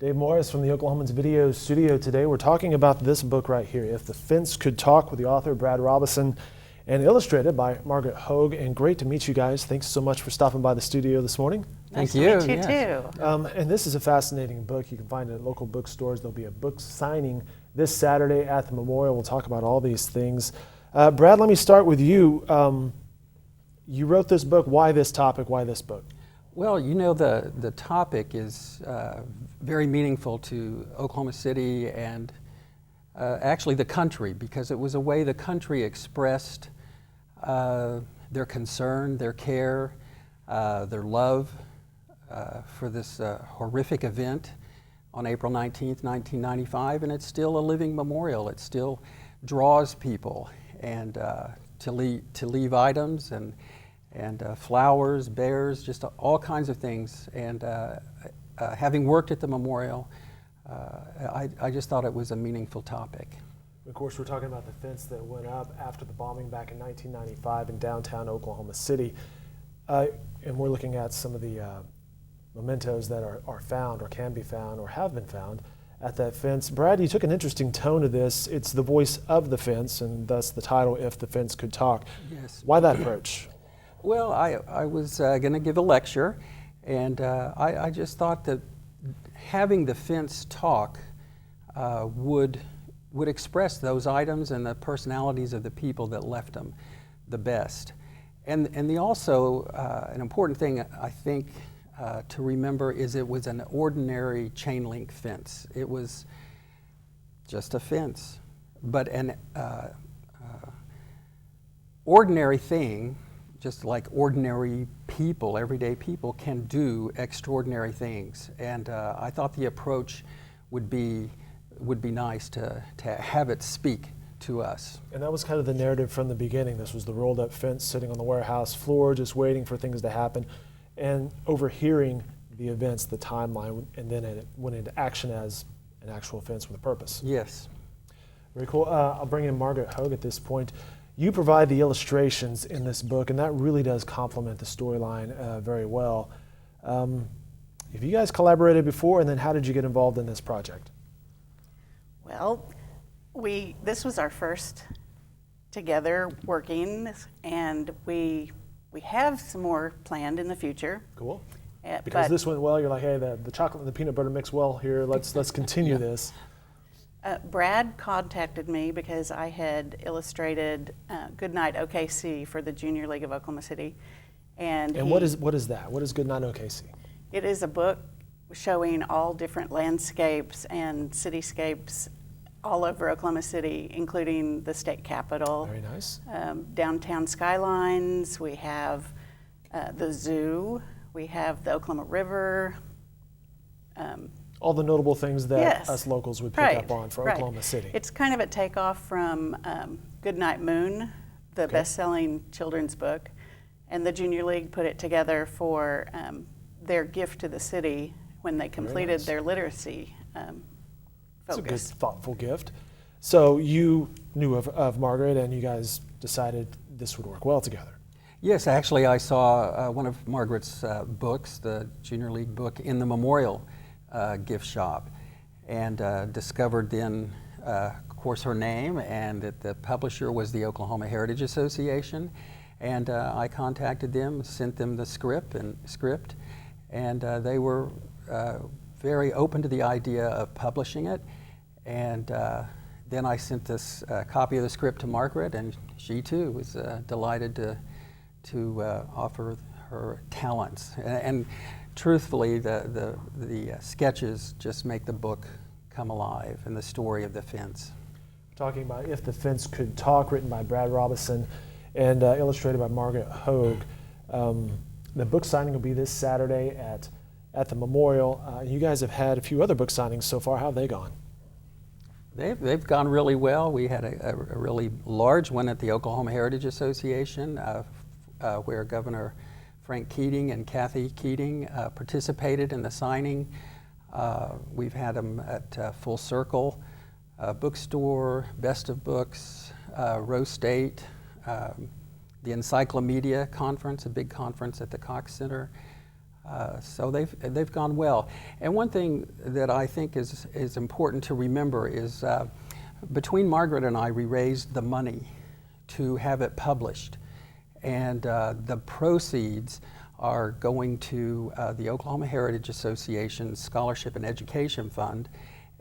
Dave Morris from the Oklahoman's Video Studio today. We're talking about this book right here, If the Fence Could Talk, with the author Brad Robison and illustrated by Maraget Hoge. And great to meet you guys. Thanks so much for stopping by the studio this morning. Nice Thank you. to meet you too. And this is a fascinating book. You can find it at local bookstores. There'll be a book signing this Saturday at the Memorial. We'll talk about all these things. Brad, let me start with you. You wrote this book. Why this topic? Why this book? Well, you know, the topic is very meaningful to Oklahoma City and actually the country, because it was a way the country expressed their concern, their care, their love for this horrific event on April 19th, 1995, and it's still a living memorial. It still draws people and to leave items and flowers, bears, just all kinds of things. And having worked at the memorial, I just thought it was a meaningful topic. Of course, we're talking about the fence that went up after the bombing back in 1995 in downtown Oklahoma City. And we're looking at some of the mementos that are found or can be found or have been found at that fence. Brad, you took an interesting tone to this. It's the voice of the fence, and thus the title, If the Fence Could Talk. Yes. Why that approach? Well, I was going to give a lecture, and I just thought that having the fence talk would express those items and the personalities of the people that left them the best. And also, an important thing I think to remember is it was an ordinary chain link fence. It was just a fence, but an ordinary thing, just like ordinary people, everyday people, can do extraordinary things. And I thought the approach would be nice to have it speak to us. And that was kind of the narrative from the beginning. This was the rolled up fence sitting on the warehouse floor, just waiting for things to happen, and overhearing the events, the timeline, and then it went into action as an actual fence with a purpose. Yes. Very cool. I'll bring in Maraget Hoge at this point. You provide the illustrations in this book, and that really does complement the storyline very well. Have you guys collaborated before, and then how did you get involved in this project? Well, this was our first together working, and we have some more planned in the future. Cool. Because but this went well, you're like, hey, the chocolate and the peanut butter mix well here. Let's continue this. Brad contacted me because I had illustrated Goodnight OKC for the Junior League of Oklahoma City. And what is that? What is Goodnight OKC? It is a book showing all different landscapes and cityscapes all over Oklahoma City, including the state capitol. Very nice. Downtown skylines, we have the zoo, we have the Oklahoma River. All the notable things that Yes. us locals would pick up on for Oklahoma City. It's kind of a takeoff from Goodnight Moon, the best-selling children's book, and the Junior League put it together for their gift to the city when they completed their literacy It's a good, focus. thoughtful gift. So you knew of Margaret, and you guys decided this would work well together. Yes, actually, I saw one of Margaret's books, the Junior League book, in the Memorial gift shop, and discovered then, of course, her name, and that the publisher was the Oklahoma Heritage Association. And I contacted them, sent them the script, and they were very open to the idea of publishing it. And then I sent this copy of the script to Margaret, and she too was delighted to offer her talents. And truthfully, the sketches just make the book come alive, and the story of the fence. We're talking about If the Fence Could Talk, written by Brad Robison and illustrated by Maraget Hoge. The book signing will be this Saturday at the Memorial. You guys have had a few other book signings so far. How have they gone? They've gone really well. We had a really large one at the Oklahoma Heritage Association, where Governor Frank Keating and Kathy Keating participated in the signing. We've had them at Full Circle Bookstore, Best of Books, Rose State, the Encyclomedia Conference, a big conference at the Cox Center. So they've gone well. And one thing that I think is important to remember is between Margaret and I, we raised the money to have it published. And the proceeds are going to the Oklahoma Heritage Association's Scholarship and Education Fund,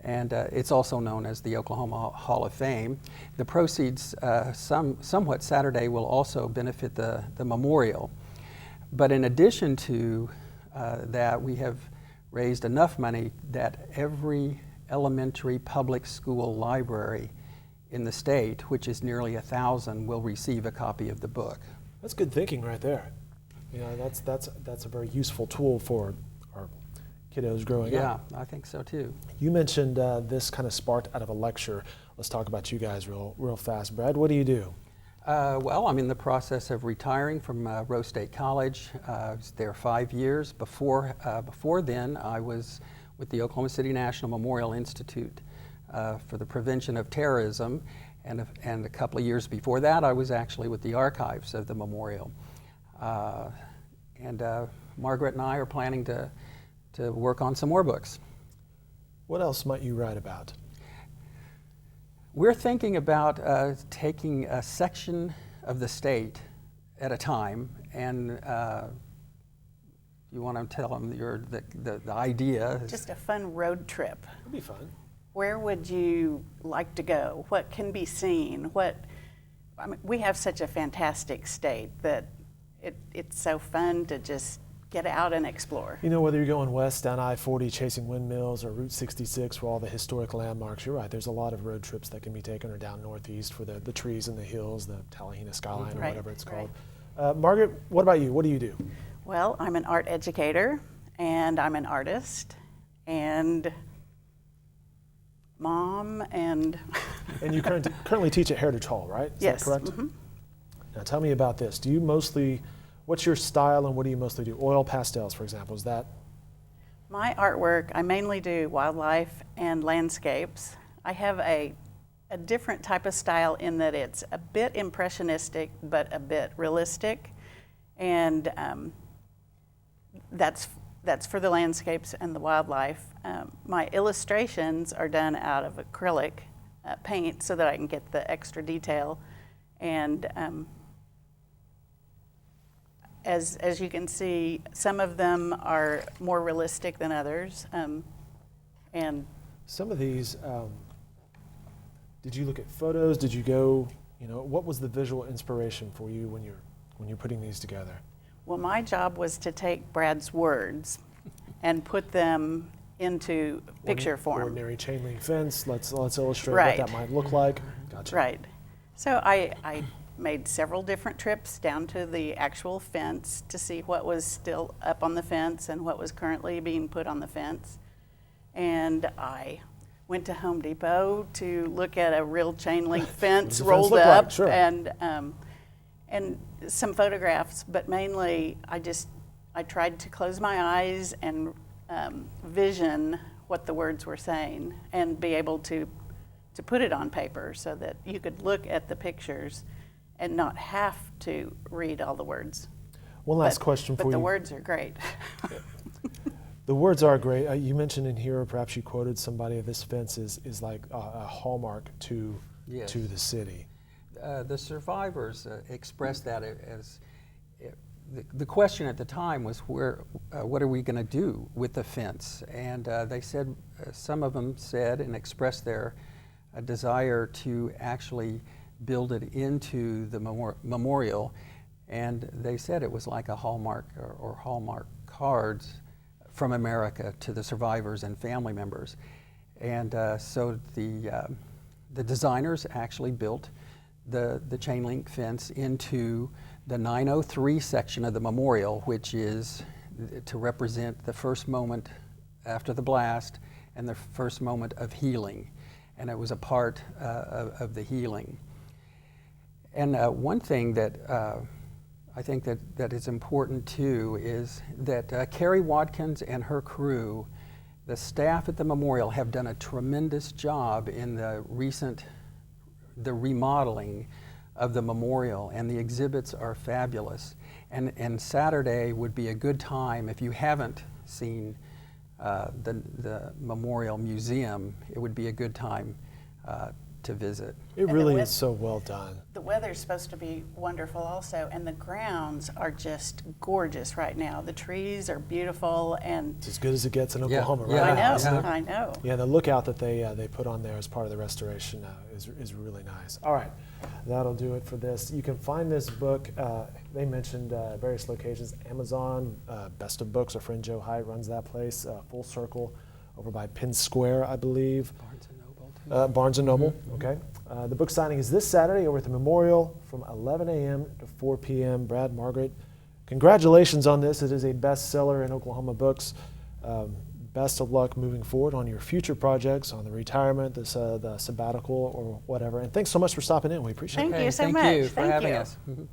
and it's also known as the Oklahoma Hall of Fame. The proceeds, somewhat Saturday, will also benefit the memorial. But in addition to that, we have raised enough money that every elementary public school library in the state, which is nearly 1,000, will receive a copy of the book. That's good thinking right there. You know, that's a very useful tool for our kiddos growing up. Yeah, I think so too. You mentioned this kind of sparked out of a lecture. Let's talk about you guys real fast. Brad, what do you do? Well, I'm in the process of retiring from Rose State College. I was there 5 years. Before then, I was with the Oklahoma City National Memorial Institute for the Prevention of Terrorism, and a couple of years before that, I was actually with the archives of the memorial. Margaret and I are planning to work on some more books. What else might you write about? We're thinking about taking a section of the state at a time, and you want to tell them the idea. Just a fun road trip. It'd be fun. Where would you like to go? What can be seen? I mean, we have such a fantastic state that it's so fun to just get out and explore. You know, whether you're going west down I-40 chasing windmills or Route 66 for all the historic landmarks, you're right, there's a lot of road trips that can be taken, or down northeast for the trees and the hills, the Tallahena skyline, or Right, whatever it's called. right. Margaret, what about you? What do you do? Well, I'm an art educator, and I'm an artist, and mom, and... And you currently teach at Heritage Hall, right? Is Yes. that correct? Mm-hmm. Now tell me about this. Do you mostly, what's your style and what do you mostly do? Oil pastels, for example, is that? My artwork, I mainly do wildlife and landscapes. I have a different type of style in that it's a bit impressionistic, but a bit realistic. And that's for the landscapes and the wildlife. My illustrations are done out of acrylic paint so that I can get the extra detail. And as you can see, some of them are more realistic than others. And Some of these, did you look at photos? Did you go, what was the visual inspiration for you when you're putting these together? well, my job was to take Brad's words and put them into picture form. Ordinary chain link fence. Let's illustrate Right. what that might look like. Gotcha. Right. So I made several different trips down to the actual fence to see what was still up on the fence and what was currently being put on the fence. And I went to Home Depot to look at a real chain link fence does the fence rolled look like? up, Sure. and some photographs, but mainly I tried to close my eyes and vision what the words were saying and be able to put it on paper so that you could look at the pictures and not have to read all the words. One last question for you. But the words are great. The words are great. You mentioned in here, perhaps you quoted somebody, this fence is like a hallmark to the city. The survivors expressed that as the question at the time was what are we going to do with the fence? And they said, some of them said and expressed their desire to actually build it into the memorial, and they said it was like a hallmark or hallmark cards from America to the survivors and family members. And so the designers actually built the chain link fence into the 903 section of the memorial, which is to represent the first moment after the blast and the first moment of healing. And it was a part of the healing. And one thing that I think that is important too is that Carrie Watkins and her crew, the staff at the memorial, have done a tremendous job in the remodeling of the memorial, and the exhibits are fabulous. And Saturday would be a good time if you haven't seen the Memorial Museum. It would be a good time to visit. It really is so well done. The weather's supposed to be wonderful also, and the grounds are just gorgeous right now. The trees are beautiful, and It's as good as it gets in Oklahoma, Yeah. right? I now, know, isn't it? I know. Yeah, the lookout that they put on there as part of the restoration is really nice. All right, that'll do it for this. You can find this book. They mentioned various locations: Amazon, Best of Books. Our friend Joe Hyatt runs that place. Full Circle, over by Penn Square, I believe. Barnes and Noble, too. Barnes and Noble. Mm-hmm. Okay. The book signing is this Saturday over at the Memorial from 11 a.m. to 4 p.m. Brad, Margaret, congratulations on this. It is a bestseller in Oklahoma books. Best of luck moving forward on your future projects, on the retirement, the sabbatical, or whatever. And thanks so much for stopping in. We appreciate it. Thank you so Thank much. you for Thank having you. us. Mhm.